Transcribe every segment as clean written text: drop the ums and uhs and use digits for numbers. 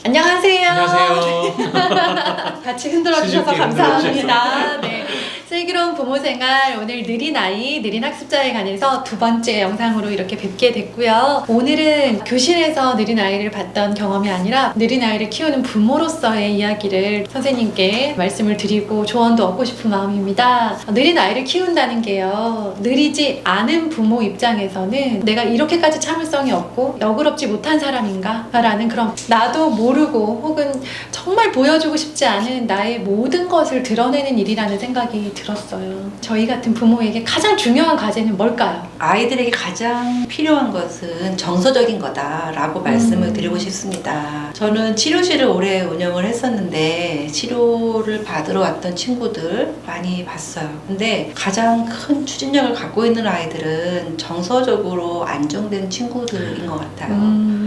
안녕하세요. 안녕하세요. 같이 흔들어 주셔서 감사합니다. 네. 슬기로운 부모 생활, 오늘 느린 아이, 느린 학습자에 관해서 두 번째 영상으로 이렇게 뵙게 됐고요. 오늘은 교실에서 느린 아이를 봤던 경험이 아니라 느린 아이를 키우는 부모로서의 이야기를 선생님께 말씀을 드리고 조언도 얻고 싶은 마음입니다. 느린 아이를 키운다는 게요, 느리지 않은 부모 입장에서는 내가 이렇게까지 참을성이 없고 너그럽지 못한 사람인가? 라는 그런 나도 모르고 혹은 정말 보여주고 싶지 않은 나의 모든 것을 드러내는 일이라는 생각이 들었어요. 저희 같은 부모에게 가장 중요한 과제는 뭘까요? 아이들에게 가장 필요한 것은 정서적인 거다라고 말씀을 드리고 싶습니다. 저는 치료실을 오래 운영을 했었는데 치료를 받으러 왔던 친구들 많이 봤어요. 근데 가장 큰 추진력을 갖고 있는 아이들은 정서적으로 안정된 친구들인 것 같아요.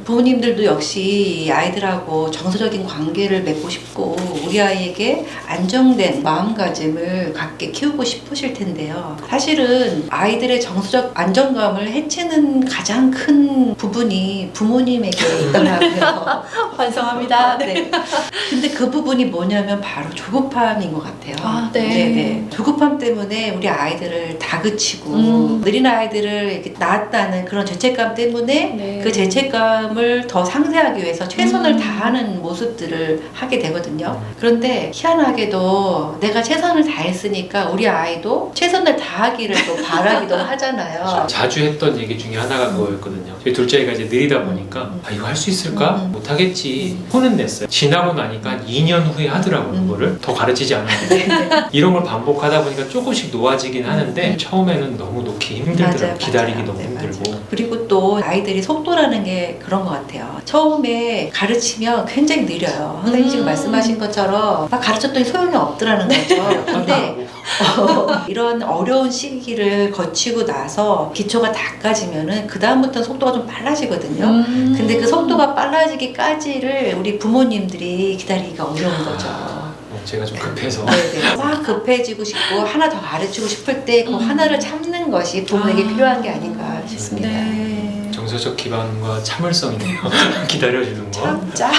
부모님들도 역시 아이들하고 정서적인 관계를 맺고 싶고 우리 아이에게 안정된 마음가짐을 갖게 키우고 싶으실 텐데요. 사실은 아이들의 정서적 안정감을 해치는 가장 큰 부분이 부모님에게 있더라고요. 반성합니다. 네. 근데 그 부분이 뭐냐면 바로 조급함인 것 같아요. 아, 네. 네네. 조급함 때문에 우리 아이들을 다그치고 느린 아이들을 이렇게 낳았다는 그런 죄책감 때문에 네. 그 죄책감을 더 상쇄하기 위해서 최선을 다하는 모습들을 하게 되거든요. 그런데 희한하게도 내가 최선을 다했으니까 우리 아이도 최선을 다하기를 또 바라기도 하잖아요. 자주 했던 얘기 중에 하나가 그거였거든요. 저희 둘째 아이가 이제 느리다 보니까 이거 할 수 있을까? 못하겠지. 혼은 냈어요. 지나고 나니까 한 2년 후에 하더라고요. 그거를 더 가르치지 않았는데 이런 걸 반복하다 보니까 조금씩 놓아지긴 하는데 처음에는 너무 놓기 힘들더라고요. 맞아요, 기다리기 맞아요. 너무 네, 힘들고. 맞아요. 그리고 또 아이들이 속도라는 게 그런 것 같아요. 처음에 가르치면 굉장히 느려요. 선생님 지금 말씀하신 것처럼 막 가르쳤더니 소용이 없더라는 거죠. 근데 이런 어려운 시기를 거치고 나서 기초가 닦아지면은 그 다음부터 속도가 좀 빨라지거든요. 근데 그 속도가 빨라지기까지를 우리 부모님들이 기다리기가 어려운 거죠. 제가 좀 급해서 네네. 막 급해지고 싶고 하나 더 가르치고 싶을 때 그 하나를 참는 것이 부모에게 필요한 게 아닌가 싶습니다. 네. 정서적 기반과 참을성이네요. 기다려주는 거. 참자.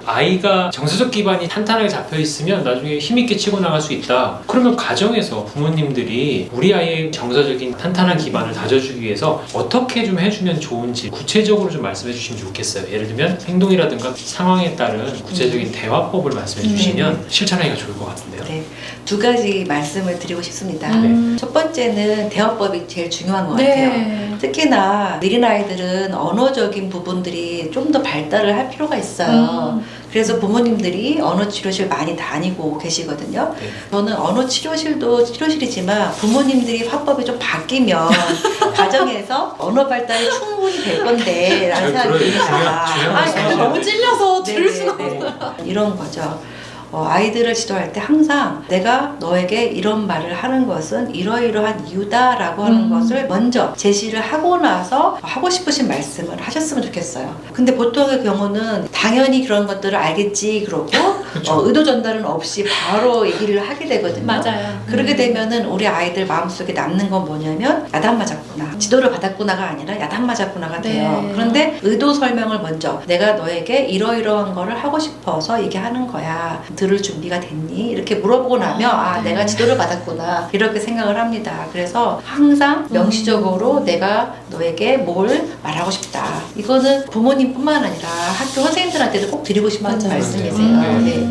아이가 정서적 기반이 탄탄하게 잡혀 있으면 나중에 힘있게 치고 나갈 수 있다. 그러면 가정에서 부모님들이 우리 아이의 정서적인 탄탄한 기반을 다져주기 위해서 어떻게 좀 해주면 좋은지 구체적으로 좀 말씀해 주시면 좋겠어요. 예를 들면 행동이라든가 상황에 따른 구체적인 대화법을 말씀해 주시면 실천하기가 좋을 것 같은데요. 네, 두 가지 말씀을 드리고 싶습니다. 첫 번째는 대화법이 제일 중요한 것 같아요. 네. 특히나 느린 아이들은 언어적인 부분들이 좀 더 발달을 할 필요가 있어요. 그래서 부모님들이 언어 치료실 많이 다니고 계시거든요. 네. 저는 언어 치료실도 치료실이지만 부모님들이 화법이 좀 바뀌면 가정에서 언어 발달이 충분히 될 건데 라는 생각이 듭니다. 아, 그거 너무 찔려서 들을 수가 없어요. 이런 거죠. 아이들을 지도할 때 항상 내가 너에게 이런 말을 하는 것은 이러이러한 이유다라고 하는 것을 먼저 제시를 하고 나서 하고 싶으신 말씀을 하셨으면 좋겠어요. 근데 보통의 경우는 당연히 그런 것들을 알겠지 그러고 의도 전달은 없이 바로 얘기를 하게 되거든요. 맞아요. 그렇게 되면은 우리 아이들 마음속에 남는 건 뭐냐면 야단 맞았구나. 지도를 받았구나가 아니라 야단 맞았구나가 돼요. 네. 그런데 의도 설명을 먼저 내가 너에게 이러이러한 거를 하고 싶어서 얘기하는 거야. 들을 준비가 됐니? 이렇게 물어보고 나면 네. 내가 지도를 받았구나. 이렇게 생각을 합니다. 그래서 항상 명시적으로 내가 너에게 뭘 말하고 싶다. 이거는 부모님뿐만 아니라 학교 선생님들한테도 꼭 드리고 싶은 맞아요. 말씀이세요. 네.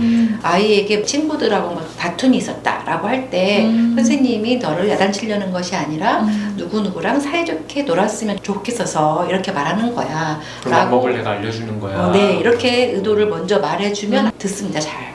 아이에게 친구들하고 막 다툼이 있었다라고 할 때 선생님이 너를 야단치려는 것이 아니라 누구누구랑 사이좋게 놀았으면 좋겠어서 이렇게 말하는 거야 그런 방법을 내가 알려주는 거야. 네, 이렇게 의도를 먼저 말해주면 듣습니다. 잘.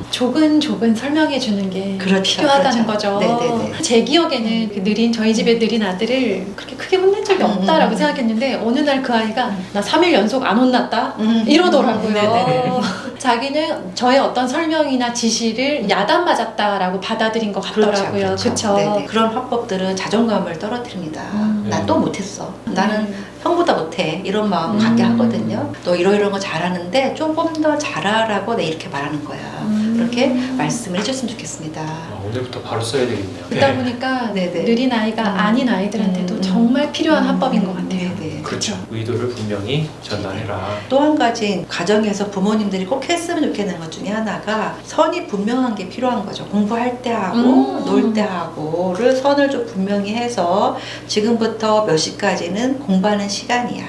조근조근 설명해 주는 게 그렇죠, 필요하다는 그렇죠. 거죠. 네네네. 제 기억에는 그 저희 집에 느린 아들을 그렇게 크게 혼낸 적이 없다라고 생각했는데 어느 날 그 아이가 나 3일 연속 안 혼났다 이러더라고요. 네네네. 자기는 저의 어떤 설명이나 지시를 야단 맞았다라고 받아들인 것 같더라고요. 그렇죠. 네네. 그런 화법들은 자존감을 떨어뜨립니다. 나 또 못했어. 나는 형보다 못해. 이런 마음 갖게 하거든요. 너 이러이러한 거 잘하는데 조금 더 잘하라고 내 이렇게 말하는 거야. 이렇게 말씀을 해줬으면 좋겠습니다. 오늘부터 바로 써야 되겠네요. 듣다 보니까 네네. 느린 아이가 아닌 아이들한테도 정말 필요한 화법인 것 같아요. 네네. 그렇죠. 의도를 분명히 전달해라. 또 한 가지 가정에서 부모님들이 꼭 했으면 좋겠는 것 중에 하나가 선이 분명한 게 필요한 거죠. 공부할 때 하고 놀 때 하고를 선을 좀 분명히 해서 지금부터 몇 시까지는 공부하는 시간이야.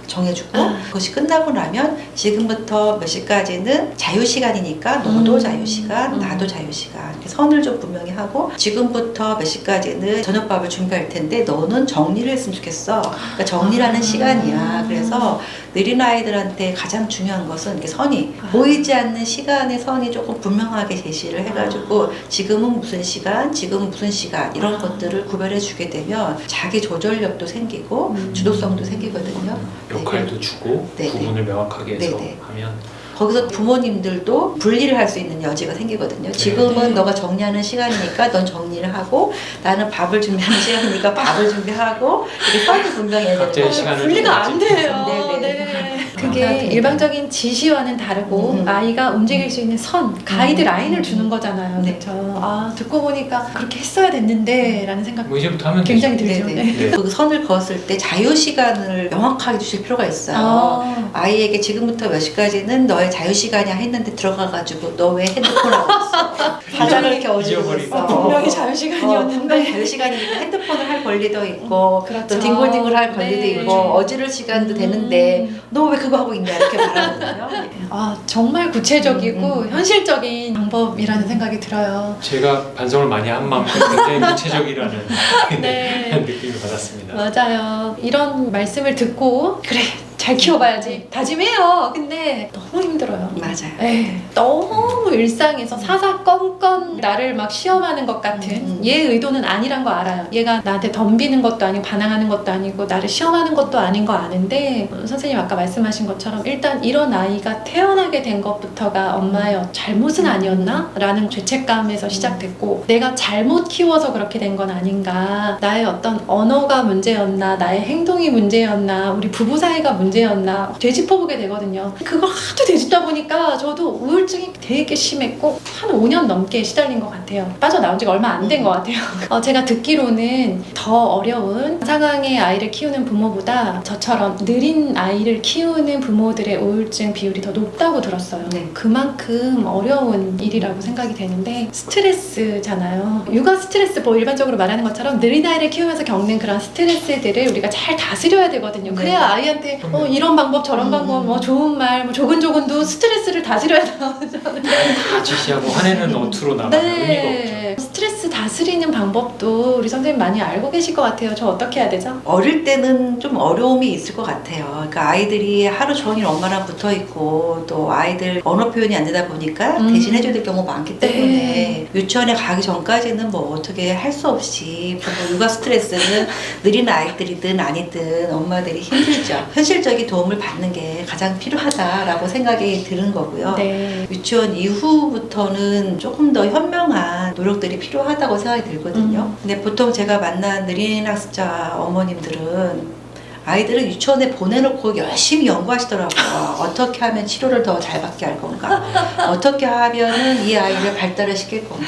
정해주고 그것이 끝나고 나면 지금부터 몇 시까지는 자유시간이니까 너도 자유시간, 나도 자유시간 이렇게 선을 좀 분명히 하고 지금부터 몇 시까지는 저녁밥을 준비할 텐데 너는 정리를 했으면 좋겠어. 그러니까 정리라는 시간이야. 그래서 느린 아이들한테 가장 중요한 것은 이렇게 선이 보이지 않는 시간의 선이 조금 분명하게 제시를 해가지고 지금은 무슨 시간, 지금은 무슨 시간 이런 것들을 구별해 주게 되면 자기 조절력도 생기고 주도성도 생기거든요. 역할도 주고 네네. 구분을 명확하게 해서 네네. 하면 거기서 부모님들도 분리를 할 수 있는 여지가 생기거든요. 지금은 너가 정리하는 시간이니까 넌 정리를 하고 나는 밥을 준비하는 시간이니까 밥을 준비하고 이렇게 선이 분명해야 되는 각자의 거예요. 시간을 분리가 안 돼요. 네네. 네. 그게 일반적인 지시와는 다르고 아이가 움직일 수 있는 선, 가이드라인을 주는 거잖아요. 네. 그렇죠. 듣고 보니까 그렇게 했어야 됐는데 라는 생각 뭐 이제부터 하면 굉장히 되죠. 들죠. 네네. 네. 그 선을 그었을 때 자유시간을 명확하게 주실 필요가 있어요. 아이에게 지금부터 몇 시까지는 너의 자유시간이야 했는데 들어가가지고 너 왜 핸드폰 하고 있어? 바닥을 이렇게 어지르고 잊어버리고. 있어. 분명히 자유시간이었는데. 분명히 자유시간이니까 핸드폰을 할 권리도 있고 그렇죠. 또 뒹굴뒹굴 할 권리도 네. 있고 어지를 시간도 되는데 너 왜 그거 하고 있냐 이렇게 말하거든요. 정말 구체적이고 현실적인 방법이라는 생각이 들어요. 제가 반성을 많이 한 만큼 굉장히 구체적이라는 네. 느낌을 받았습니다. 맞아요. 이런 말씀을 듣고 그래 잘 키워봐야지 다짐해요. 근데 너무 힘들어요. 맞아요. 네, 너무 일상에서 사사건건 나를 막 시험하는 것 같은 얘 의도는 아니란 거 알아요. 얘가 나한테 덤비는 것도 아니고 반항하는 것도 아니고 나를 시험하는 것도 아닌 거 아는데 선생님 아까 말씀하신 것처럼 일단 이런 아이가 태어나게 된 것부터가 엄마의 잘못은 아니었나? 라는 죄책감에서 시작됐고 내가 잘못 키워서 그렇게 된 건 아닌가 나의 어떤 언어가 문제였나 나의 행동이 문제였나 우리 부부 사이가 문제였나 되짚어보게 되거든요. 그걸 하도 되짚다 보니까 저도 우울증이 되게 심했고 한 5년 넘게 시달린 것 같아요. 빠져나온 지가 얼마 안 된 것 같아요. 제가 듣기로는 더 어려운 상황의 아이를 키우는 부모보다 저처럼 느린 아이를 키우는 부모들의 우울증 비율이 더 높다고 들었어요. 네. 그만큼 어려운 일이라고 생각이 되는데 스트레스잖아요. 육아 스트레스 뭐 일반적으로 말하는 것처럼 느린 아이를 키우면서 겪는 그런 스트레스들을 우리가 잘 다스려야 되거든요. 그래야 네. 아이한테 이런 방법 저런 방법 뭐 좋은 말 뭐 조근조근도 스트레스를 다스려야 나오잖아요. 다 지시하고 화내는 어투로 나가면 의미가 없죠. 스트레스 다스리는 방법도 우리 선생님 많이 알고 계실 것 같아요. 저 어떻게 해야 되죠? 어릴 때는 좀 어려움이 있을 것 같아요. 그러니까 아이들이 하루 종일 엄마랑 붙어 있고 또 아이들 언어 표현이 안 되다 보니까 대신해줘야 될 경우가 많기 때문에 유치원에 가기 전까지는 뭐 어떻게 할 수 없이 뭐 육아 스트레스는 느린 아이들이든 아니든 엄마들이 힘들죠. 현실적인 도움을 받는 게 가장 필요하다라고 생각이 드는 거고요. 네. 유치원 이후부터는 조금 더 현명한 노력들이 필요하다고 생각이 들거든요. 근데 보통 제가 만난 느린 학습자 어머님들은 아이들을 유치원에 보내놓고 열심히 연구하시더라고요. 어떻게 하면 치료를 더 잘 받게 할 건가? 어떻게 하면은 이 아이를 발달을 시킬 건가?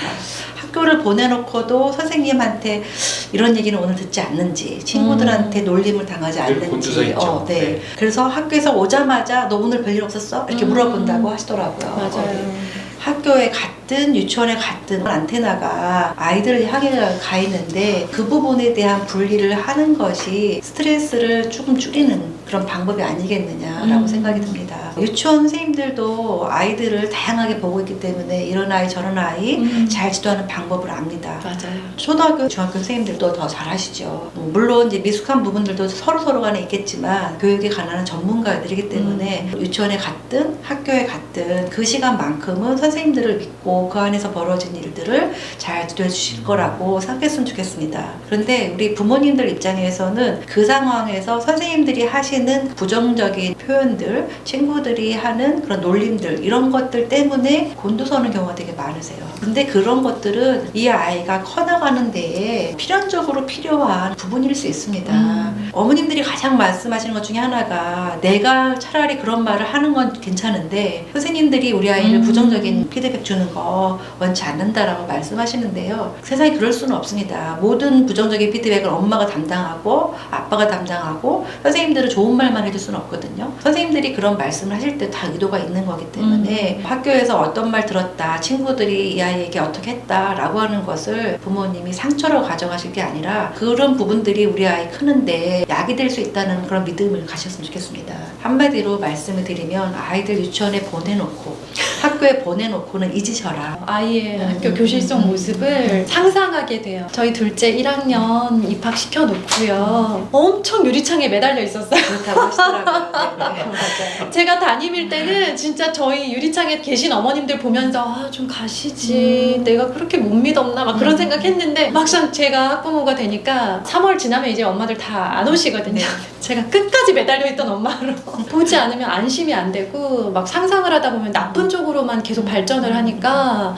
학교를 보내놓고도 선생님한테 이런 얘기는 오늘 듣지 않는지, 친구들한테 놀림을 당하지 않는지. 곤두서 있죠. 네. 네. 그래서 학교에서 오자마자 너 오늘 별일 없었어? 이렇게 물어본다고 하시더라고요. 맞아요. 네. 학교에 갔든 유치원에 갔든 안테나가 아이들을 향해 가 있는데 그 부분에 대한 분리를 하는 것이 스트레스를 조금 줄이는 그런 방법이 아니겠느냐라고 생각이 듭니다. 유치원 선생님들도 아이들을 다양하게 보고 있기 때문에 이런 아이 저런 아이 잘 지도하는 방법을 압니다. 맞아요. 초등학교, 중학교 선생님들도 더 잘하시죠. 물론 이제 미숙한 부분들도 서로 간에 있겠지만 교육에 관한 전문가들이기 때문에 유치원에 갔든 학교에 갔든 그 시간만큼은 선생님들을 믿고 그 안에서 벌어진 일들을 잘 지도해 주실 거라고 생각했으면 좋겠습니다. 그런데 우리 부모님들 입장에서는 그 상황에서 선생님들이 하시는 부정적인 표현들, 친구들이 하는 그런 놀림들 이런 것들 때문에 곤두서는 경우가 되게 많으세요. 근데 그런 것들은 이 아이가 커나가는 데에 필연적으로 필요한 부분일 수 있습니다. 어머님들이 가장 말씀하시는 것 중에 하나가 내가 차라리 그런 말을 하는 건 괜찮은데 선생님들이 우리 아이를 부정적인 피드백 주는 거 거 원치 않는다라고 말씀하시는데요. 세상에 그럴 수는 없습니다. 모든 부정적인 피드백을 엄마가 담당하고 아빠가 담당하고 선생님들은 좋은 말만 해줄 수는 없거든요. 선생님들이 그런 말씀을 하실 때 다 의도가 있는 거기 때문에 학교에서 어떤 말 들었다, 친구들이 이 아이에게 어떻게 했다라고 하는 것을 부모님이 상처로 가져가실 게 아니라 그런 부분들이 우리 아이 크는데 약이 될 수 있다는 그런 믿음을 가셨으면 좋겠습니다. 한마디로 말씀을 드리면 아이들 유치원에 보내놓고 학교에 보내놓고는 잊으셔라. 아이의 학교 교실 속 모습을 상상하게 돼요. 저희 둘째 1학년 입학시켜 놓고요. 엄청 유리창에 매달려 있었어요. 그렇다고 하시더라고요. 네, 맞아요. 제가 담임일 때는 진짜 저희 유리창에 계신 어머님들 보면서 좀 가시지. 내가 그렇게 못 믿었나? 막 그런 생각했는데 막상 제가 학부모가 되니까 3월 지나면 이제 엄마들 다 안 오시거든요. 네. 제가 끝까지 매달려 있던 엄마로 보지 않으면 안심이 안 되고 막 상상을 하다 보면 나쁜 쪽으로만 계속 발전을 하니까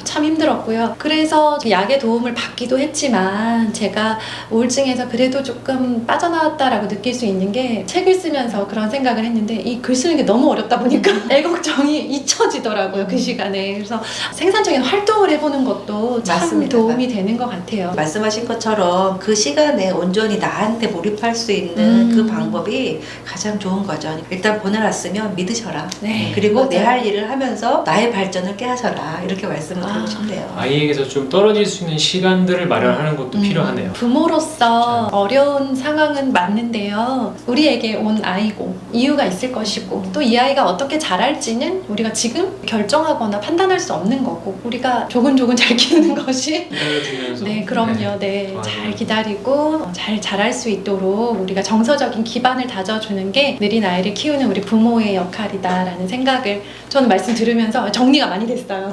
참 힘들었고요. 그래서 약의 도움을 받기도 했지만 제가 우울증에서 그래도 조금 빠져나왔다라고 느낄 수 있는 게 책을 쓰면서 그런 생각을 했는데 이 글 쓰는 게 너무 어렵다 보니까 애걱정이 잊혀지더라고요. 그 시간에. 그래서 생산적인 활동을 해보는 것도 참 맞습니다. 도움이 되는 것 같아요. 말씀하신 것처럼 그 시간에 온전히 나한테 몰입할 수 있는 그 방법이 가장 좋은 거죠. 일단 보내놨으면 믿으셔라. 네, 그리고 내 맞아요. 할 일을 하면서 나의 발전을 깨하셔라. 이렇게 말씀을 드리고 싶네요. 아이에게서 좀 떨어질 수 있는 시간들을 마련하는 것도 필요하네요. 부모로서 어려운 상황은 맞는데요. 우리에게 온 아이고 이유가 있을 것이고 또 이 아이가 어떻게 자랄지는 우리가 지금 결정하거나 판단할 수 없는 거고 우리가 조근조근 잘 키우는 것이 기다려주면서 네, 그럼요. 네, 맞아요. 잘 기다리고 잘 자랄 수 있도록 우리가 정서적인 기반을 다져주는 게 느린 아이를 키우는 우리 부모의 역할이다라는 생각을 저는 말씀 들으면서 정리가 많이 됐어요.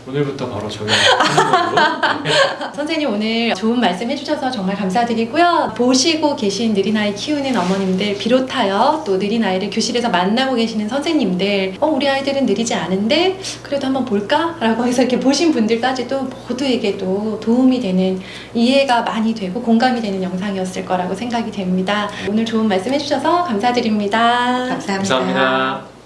오늘부터 바로 적용하는 걸로. 선생님 오늘 좋은 말씀 해주셔서 정말 감사드리고요. 보시고 계신 느린 아이 키우는 어머님들 비롯하여 또 느린 아이를 교실에서 만나고 계시는 선생님들 우리 아이들은 느리지 않은데 그래도 한번 볼까? 라고 해서 이렇게 보신 분들까지도 모두에게도 도움이 되는 이해가 많이 되고 공감이 되는 영상이었을 거라고 생각이 됩니다. 오늘 좋은 말씀 해주셔서 감사드립니다. 감사합니다. 감사합니다.